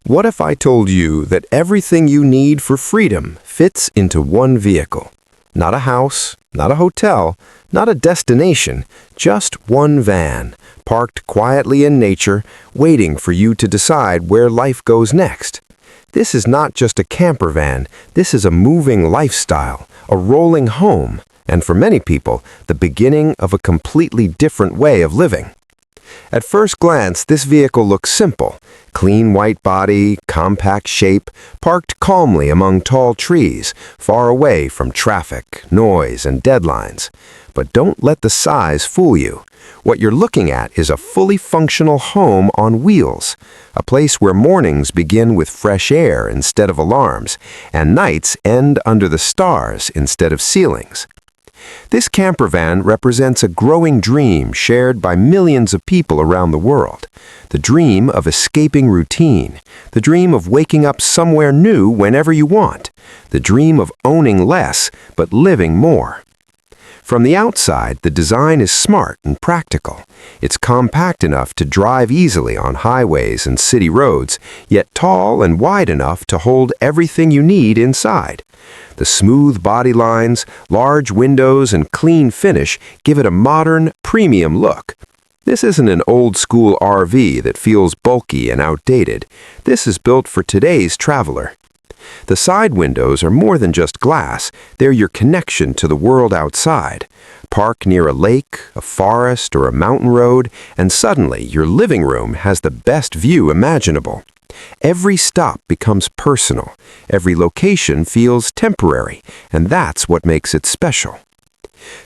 What if I told you that everything you need for freedom fits into one vehicle? Not a house, not a hotel, not a destination, just one van, parked quietly in nature, waiting for you to decide where life goes next. This is not just a camper van, this is a moving lifestyle, a rolling home, and for many people, the beginning of a completely different way of living. At first glance, this vehicle looks simple. Clean white body, compact shape, parked calmly among tall trees, far away from traffic, noise, and deadlines. But don't let the size fool you. What you're looking at is a fully functional home on wheels, a place where mornings begin with fresh air instead of alarms, and nights end under the stars instead of ceilings. This camper van represents a growing dream shared by millions of people around the world. The dream of escaping routine, the dream of waking up somewhere new whenever you want, the dream of owning less but living more. From the outside, the design is smart and practical. It's compact enough to drive easily on highways and city roads, yet tall and wide enough to hold everything you need inside. The smooth body lines, large windows, and clean finish give it a modern, premium look. This isn't an old-school RV that feels bulky and outdated. This is built for today's traveler. The side windows are more than just glass, they're your connection to the world outside. Park near a lake, a forest, or a mountain road, and suddenly your living room has the best view imaginable. Every stop becomes personal, every location feels temporary, and that's what makes it special.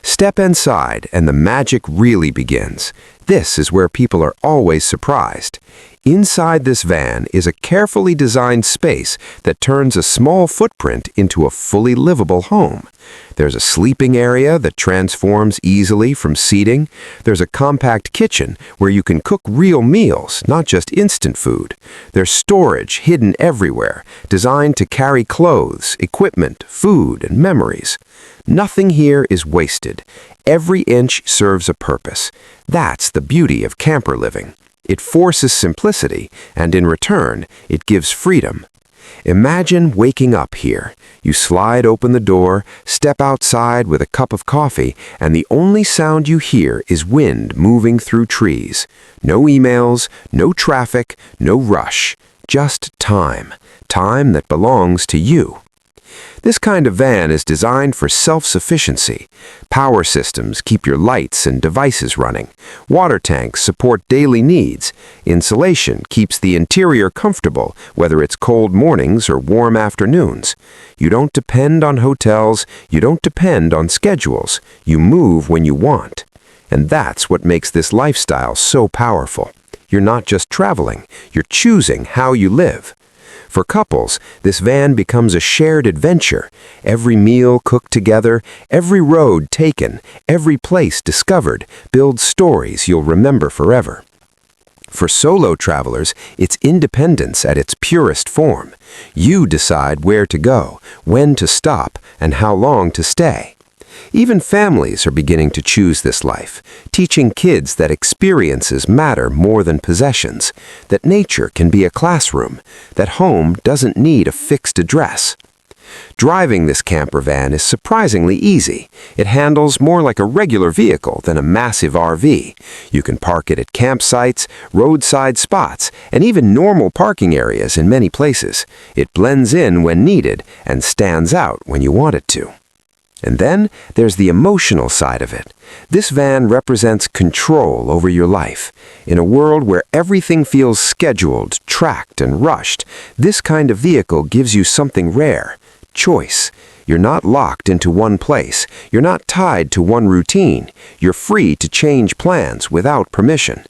Step inside and the magic really begins. This is where people are always surprised. Inside this van is a carefully designed space that turns a small footprint into a fully livable home. There's a sleeping area that transforms easily from seating. There's a compact kitchen where you can cook real meals, not just instant food. There's storage hidden everywhere, designed to carry clothes, equipment, food, and memories. Nothing here is wasted. Every inch serves a purpose. That's the beauty of camper living. It forces simplicity, and in return, it gives freedom. Imagine waking up here. You slide open the door, step outside with a cup of coffee, and the only sound you hear is wind moving through trees. No emails, no traffic, no rush. Just time. Time that belongs to you. This kind of van is designed for self-sufficiency. Power systems keep your lights and devices running. Water tanks support daily needs. Insulation keeps the interior comfortable, whether it's cold mornings or warm afternoons. You don't depend on hotels. You don't depend on schedules. You move when you want. And that's what makes this lifestyle so powerful. You're not just traveling. You're choosing how you live. For couples, this van becomes a shared adventure. Every meal cooked together, every road taken, every place discovered builds stories you'll remember forever. For solo travelers, it's independence at its purest form. You decide where to go, when to stop, and how long to stay. Even families are beginning to choose this life, teaching kids that experiences matter more than possessions, that nature can be a classroom, that home doesn't need a fixed address. Driving this camper van is surprisingly easy. It handles more like a regular vehicle than a massive RV. You can park it at campsites, roadside spots, and even normal parking areas in many places. It blends in when needed and stands out when you want it to. And then there's the emotional side of it. This van represents control over your life. In a world where everything feels scheduled, tracked, and rushed, this kind of vehicle gives you something rare: choice. You're not locked into one place. You're not tied to one routine. You're free to change plans without permission.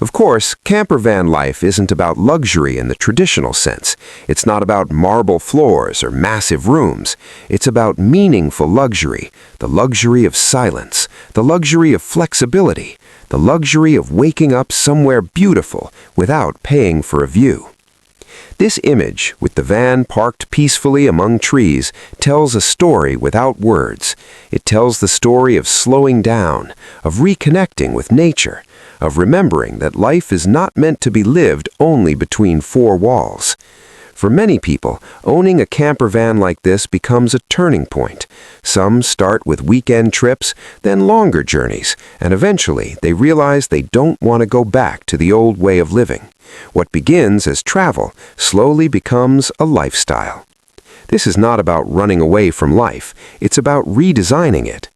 Of course, camper van life isn't about luxury in the traditional sense. It's not about marble floors or massive rooms. It's about meaningful luxury, the luxury of silence, the luxury of flexibility, the luxury of waking up somewhere beautiful without paying for a view. This image, with the van parked peacefully among trees, tells a story without words. It tells the story of slowing down, of reconnecting with nature, of remembering that life is not meant to be lived only between four walls. For many people, owning a camper van like this becomes a turning point. Some start with weekend trips, then longer journeys, and eventually they realize they don't want to go back to the old way of living. What begins as travel slowly becomes a lifestyle. This is not about running away from life, it's about redesigning it.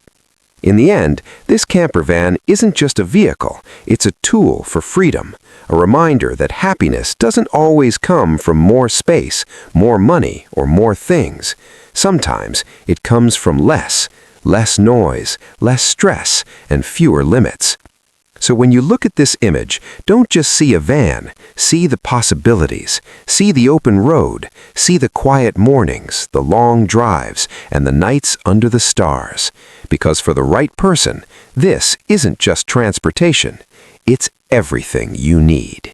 In the end, this camper van isn't just a vehicle, it's a tool for freedom, a reminder that happiness doesn't always come from more space, more money, or more things. Sometimes it comes from less noise, less stress, and fewer limits. So when you look at this image, don't just see a van, see the possibilities, see the open road, see the quiet mornings, the long drives, and the nights under the stars. Because for the right person, this isn't just transportation, it's everything you need.